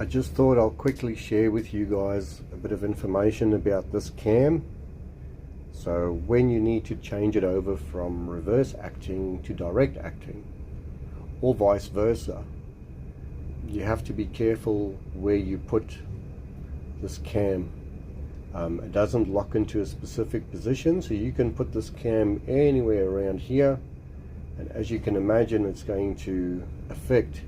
I just thought I'll quickly share with you guys a bit of information about this cam. So when you need to change it over from reverse acting to direct acting, or vice versa, you have to be careful where you put this cam. It doesn't lock into a specific position, so you can put this cam anywhere around here, and as you can imagine, it's going to affect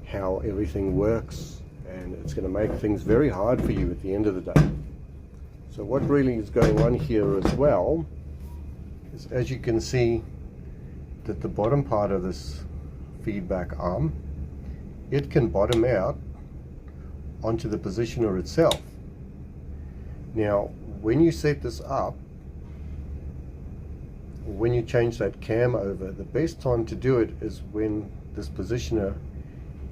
how everything works, and it's going to make things very hard for you at the end of the day. So what really is going on here as well is, as you can see, that the bottom part of this feedback arm, it can bottom out onto the positioner itself. Now when you set this up, when you change that cam over, the best time to do it is when this positioner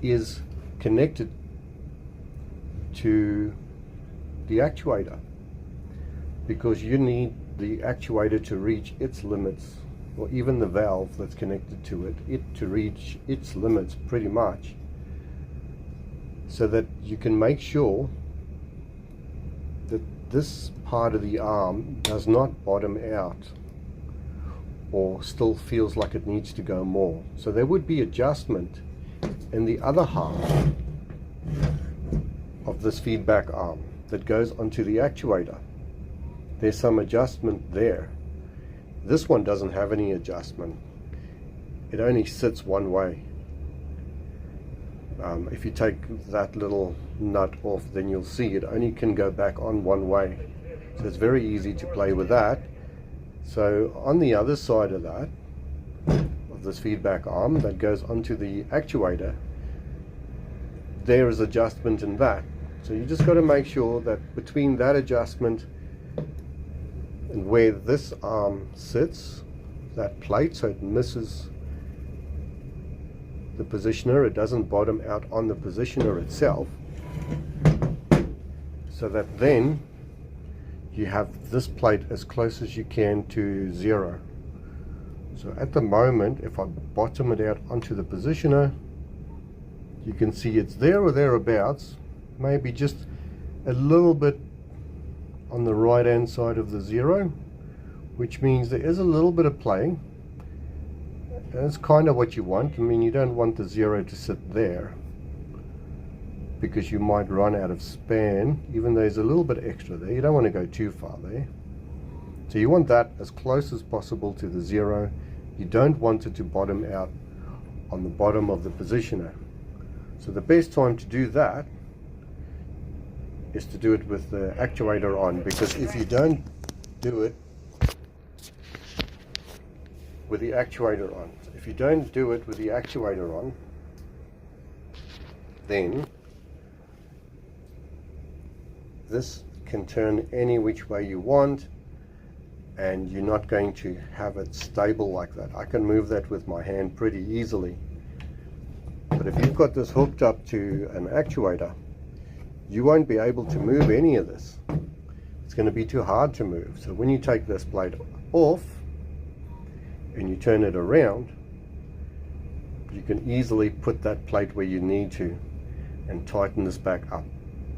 is connected to the actuator, because you need the actuator to reach its limits, or even the valve that's connected to it to reach its limits pretty much, so that you can make sure that this part of the arm does not bottom out or still feels like it needs to go more. So there would be adjustment in the other half of this feedback arm that goes onto the actuator. There's some adjustment there. This one doesn't have any adjustment. It only sits one way. If you take that little nut off, then you'll see it only can go back on one way. So it's very easy to play with that. So on the other side of that, of this feedback arm that goes onto the actuator, there is adjustment in that. So you just got to make sure that between that adjustment and where this arm sits, that plate, so it misses the positioner, it doesn't bottom out on the positioner itself, so that then you have this plate as close as you can to zero. So at the moment, if I bottom it out onto the positioner, you can see it's there or thereabouts, maybe just a little bit on the right hand side of the zero, which means there is a little bit of play. And it's kind of what you want. I mean, you don't want the zero to sit there, because you might run out of span. Even though there's a little bit extra there, you don't want to go too far there. So you want that as close as possible to the zero. You don't want it to bottom out on the bottom of the positioner. So the best time to do that is to do it with the actuator on, because if you don't do it with the actuator on, then this can turn any which way you want, and you're not going to have it stable like that. I can move that with my hand pretty easily, but if you've got this hooked up to an actuator, you won't be able to move any of this. It's going to be too hard to move. So when you take this plate off and you turn it around, you can easily put that plate where you need to and tighten this back up,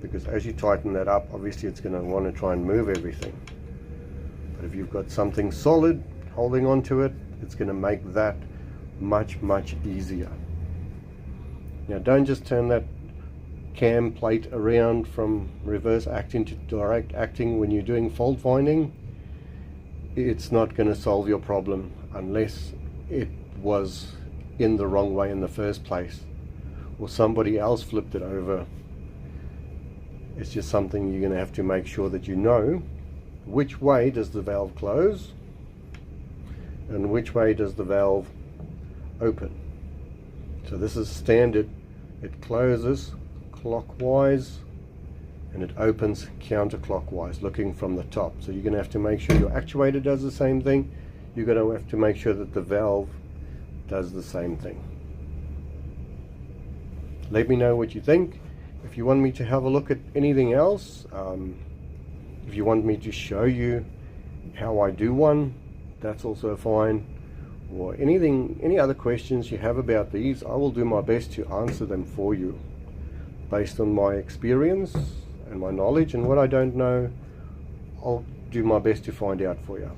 because as you tighten that up, obviously it's going to want to try and move everything. But if you've got something solid holding on to it, it's going to make that much easier. Now don't just turn that cam plate around from reverse acting to direct acting when you're doing fault finding. It's not going to solve your problem unless it was in the wrong way in the first place, or somebody else flipped it over. It's just something you're going to have to make sure that you know which way does the valve close and which way does the valve open. So this is standard. It closes clockwise and it opens counterclockwise, looking from the top. So you're going to have to make sure your actuator does the same thing. You're going to have to make sure that the valve does the same thing. Let me know what you think. If you want me to have a look at anything else, if you want me to show you how I do one, that's also fine. Or any other questions you have about these, I will do my best to answer them for you. based on my experience and my knowledge, and what I don't know, I'll do my best to find out for you.